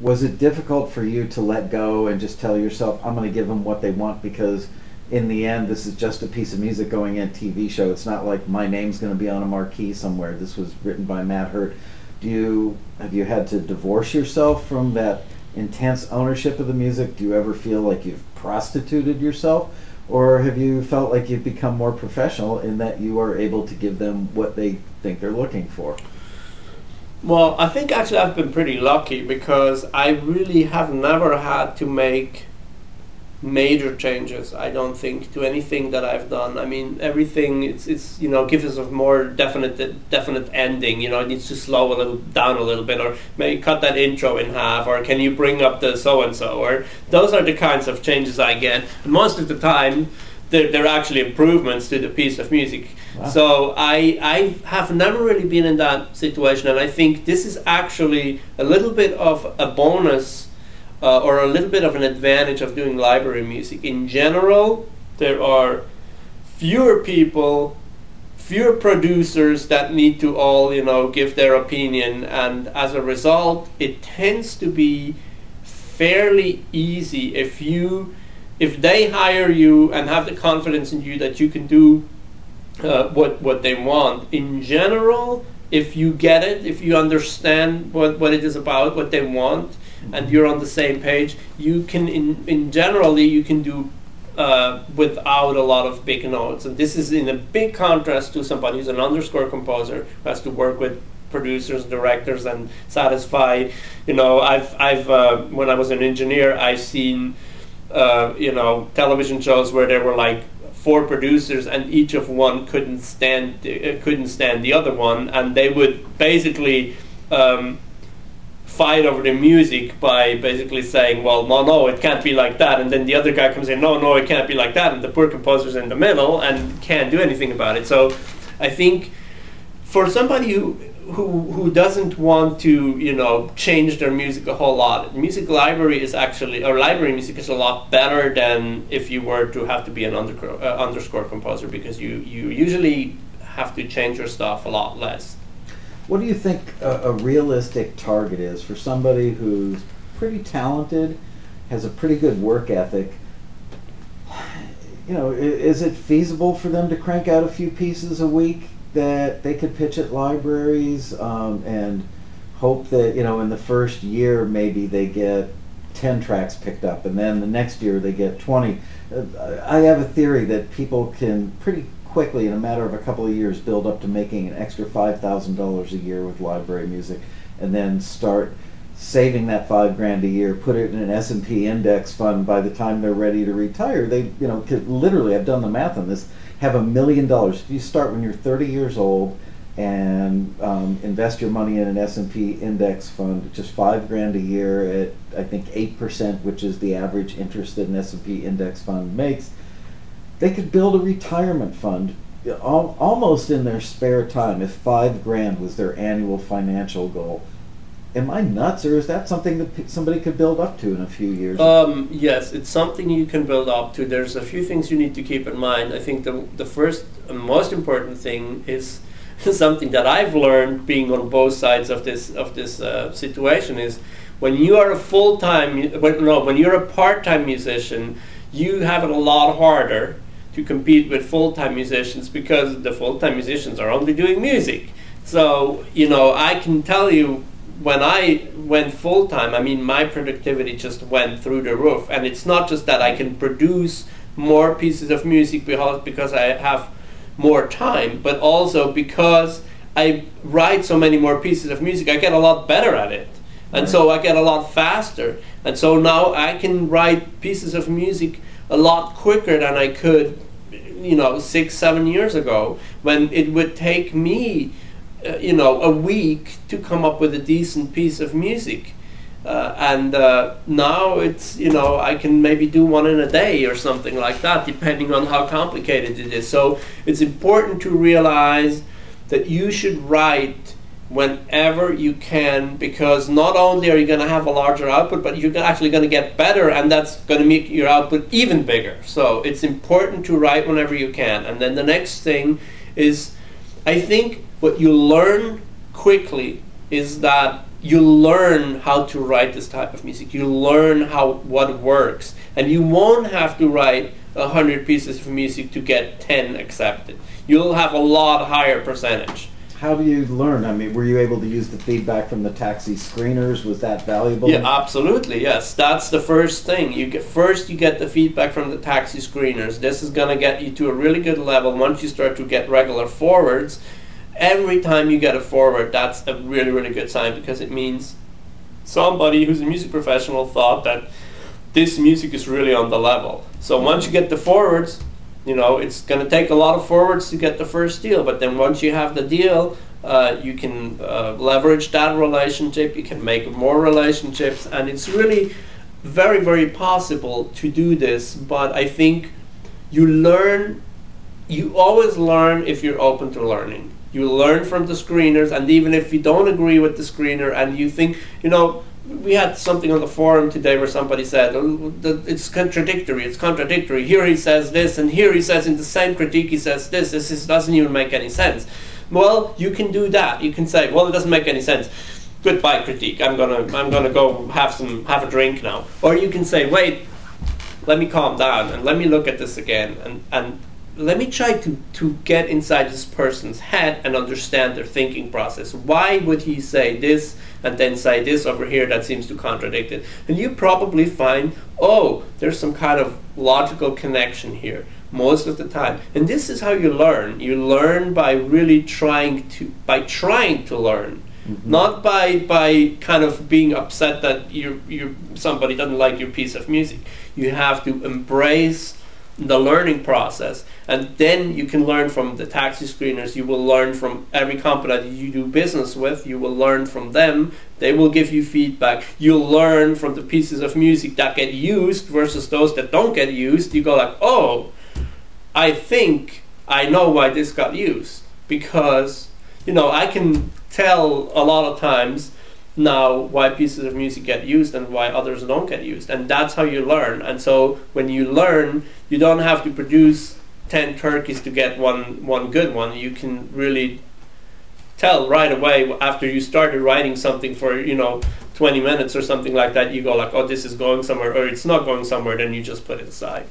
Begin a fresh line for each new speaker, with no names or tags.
Was it difficult for you to let go and just tell yourself, I'm going to give them what they want, because in the end, this is just a piece of music going in a TV show. It's not like my name's going to be on a marquee somewhere. This was written by Matt Hirt. Have you had to divorce yourself from that intense ownership of the music? Do you ever feel like you've prostituted yourself? Or have you felt like you've become more professional in that you are able to give them what they think they're looking for?
Well, I think actually I've been pretty lucky, because I really have never had to make major changes, I don't think, to anything that I've done. I mean, everything, it's you know, gives us a more definite ending. You know, it needs to slow down a little bit, or maybe cut that intro in half, or can you bring up the so-and-so, or those are the kinds of changes I get. And most of the time, they're actually improvements to the piece of music. Wow. So I have never really been in that situation, and I think this is actually a little bit of a bonus, or a little bit of an advantage of doing library music. In general, there are fewer people, fewer producers that need to all, you know, give their opinion, and as a result, it tends to be fairly easy if they hire you and have the confidence in you that you can do what they want. In general, if you get it, if you understand what it is about, what they want, and you're on the same page, you can, in generally, you can do without a lot of big notes. And this is in a big contrast to somebody who's an underscore composer who has to work with producers, directors, and satisfy. You know, I've when I was an engineer, I've seen you know, television shows where there were like 4 producers, and each of one couldn't stand the other one, and they would basically fight over the music by basically saying, well, no, it can't be like that, and then the other guy comes in, no, it can't be like that, and the poor composer's in the middle and can't do anything about it. So I think for somebody who doesn't want to, you know, change their music a whole lot, music library is actually, or library music is a lot better than if you were to have to be an underscore composer, because you usually have to change your stuff a lot less.
What do you think a realistic target is for somebody who's pretty talented, has a pretty good work ethic? You know, is it feasible for them to crank out a few pieces a week that they could pitch at libraries, and hope that, you know, in the first year maybe they get 10 tracks picked up, and then the next year they get 20? I have a theory that people can pretty quickly, in a matter of a couple of years, build up to making an extra $5,000 a year with library music, and then start saving that $5,000 a year, put it in an S&P index fund. By the time they're ready to retire, they, you know, could literally, I've done the math on this, have $1 million. If you start when you're 30 years old and invest your money in an S&P index fund, just $5,000 a year at, I think, 8%, which is the average interest that an S&P index fund makes, they could build a retirement fund almost in their spare time if $5,000 was their annual financial goal. Am I nuts, or is that something that somebody could build up to in a few years?
Yes, it's something you can build up to. There's a few things you need to keep in mind. I think the first and most important thing is something that I've learned being on both sides of this situation, is when you are a when you're a part-time musician, you have it a lot harder to compete with full-time musicians, because the full-time musicians are only doing music. So, you know, I can tell you, when I went full-time, I mean, my productivity just went through the roof. And it's not just that I can produce more pieces of music because I have more time, but also because I write so many more pieces of music, I get a lot better at it. And so I get a lot faster. And so now I can write pieces of music a lot quicker than I could, you know, 6-7 years ago, when it would take me you know, a week to come up with a decent piece of music, and now it's, you know, I can maybe do one in a day or something like that, depending on how complicated it is. So it's important to realize that you should write whenever you can, because not only are you going to have a larger output, but you're actually going to get better, and that's going to make your output even bigger. So it's important to write whenever you can. And then the next thing is, I think what you learn quickly is that you learn how to write this type of music. You learn what works, and you won't have to write 100 pieces of music to get 10 accepted. You'll have a lot higher percentage.
How do you learn? I mean, were you able to use the feedback from the TAXI screeners? Was that valuable?
Yeah, absolutely. Yes, that's the first thing. You get the feedback from the TAXI screeners. This is going to get you to a really good level. Once you start to get regular forwards, every time you get a forward, that's a really, really good sign, because it means somebody who's a music professional thought that this music is really on the level. So once you get the forwards, it's going to take a lot of forwards to get the first deal, but then once you have the deal, you can leverage that relationship, you can make more relationships, and it's really very, very possible to do this. But I think you always learn if you're open to learning. You learn from the screeners, and even if you don't agree with the screener and you think, we had something on the forum today where somebody said, it's contradictory. Here he says this, and here he says in the same critique he says this. This doesn't even make any sense. Well, you can do that. You can say, well, it doesn't make any sense. Goodbye, critique. I'm gonna go have a drink now. Or you can say, wait, let me calm down and let me look at this again, and let me try to get inside this person's head and understand their thinking process. Why would he say this and then say this over here that seems to contradict it? And you probably find, oh, there's some kind of logical connection here most of the time. And this is how you learn. You learn by really trying to learn. Mm-hmm. Not by kind of being upset that somebody doesn't like your piece of music. You have to embrace the learning process, and then you can learn from the TAXI screeners. You will learn from every company that you do business with. You will learn from them. They will give you feedback. You'll learn from the pieces of music that get used versus those that don't get used. You go like, oh, I think I know why this got used, because I can tell a lot of times now why pieces of music get used and why others don't get used, and that's how you learn. And so when you learn, you don't have to produce 10 turkeys to get one good one. You can really tell right away after you started writing something for 20 minutes or something like that. You go like, oh, this is going somewhere, or it's not going somewhere, then you just put it aside.